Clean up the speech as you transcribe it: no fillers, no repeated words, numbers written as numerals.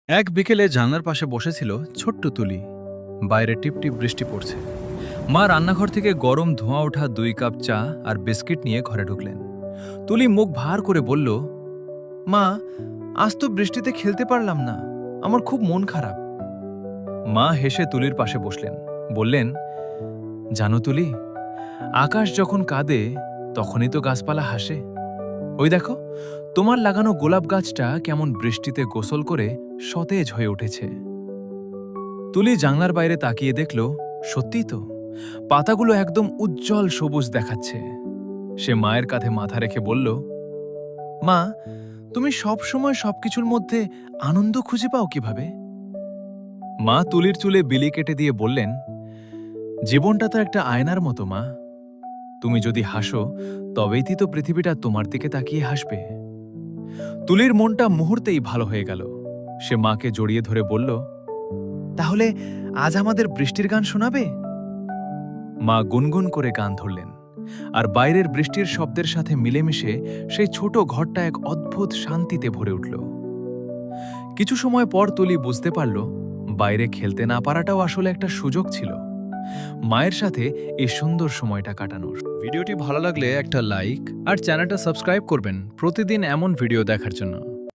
এক বিকেলে জানলার পাশে বসেছিল ছোট্ট তুলি। বাইরে টিপটিপ বৃষ্টি পড়ছে। মা রান্নাঘর থেকে গরম ধোঁয়া ওঠা 2 কাপ চা আর বিস্কিট নিয়ে ঘরে ঢুকলেন। তুলি মুখ ভার করে বলল, মা, আজ তো বৃষ্টিতে খেলতে পারলাম না, আমার খুব মন খারাপ। মা হেসে তুলির পাশে বসলেন, বললেন, জানো তুলি, আকাশ যখন কাঁদে তখনই তো গাছপালা হাসে। ওই দেখো, তোমার লাগানো গোলাপ গাছটা কেমন বৃষ্টিতে গোসল করে সতেজ হয়ে উঠেছে। তুলি জানলার বাইরে তাকিয়ে দেখল, সত্যিই তো, পাতাগুলো একদম উজ্জ্বল সবুজ দেখাচ্ছে। সে মায়ের কাঁধে মাথা রেখে বলল, মা, তুমি সব সময় সবকিছুর মধ্যে আনন্দ খুঁজে পাও কিভাবে? মা তুলির চুলে বিলি কেটে দিয়ে বললেন, জীবনটা তো একটা আয়নার মতো মা। তুমি যদি হাসো তবেই তো পৃথিবীটা তোমার দিকে তাকিয়ে হাসবে। তুলির মনটা মুহূর্তেই ভালো হয়ে গেল। সে মাকে জড়িয়ে ধরে বলল, তাহলে আজ আমাদের বৃষ্টির গান শোনাবে? মা গুনগুন করে গান ধরলেন, আর বাইরের বৃষ্টির শব্দের সাথে মিলেমিশে সেই ছোট ঘরটা এক অদ্ভুত শান্তিতে ভরে উঠল। কিছু সময় পর তুলি বুঝতে পারল, বাইরে খেলতে না পারাটাও আসলে একটা সুযোগ ছিল মায়ের সাথে এই সুন্দর সময়টা কাটানোর। ভিডিওটি ভালো লাগলে একটা লাইক আর চ্যানেলটা সাবস্ক্রাইব করবেন প্রতিদিন এমন ভিডিও দেখার জন্য।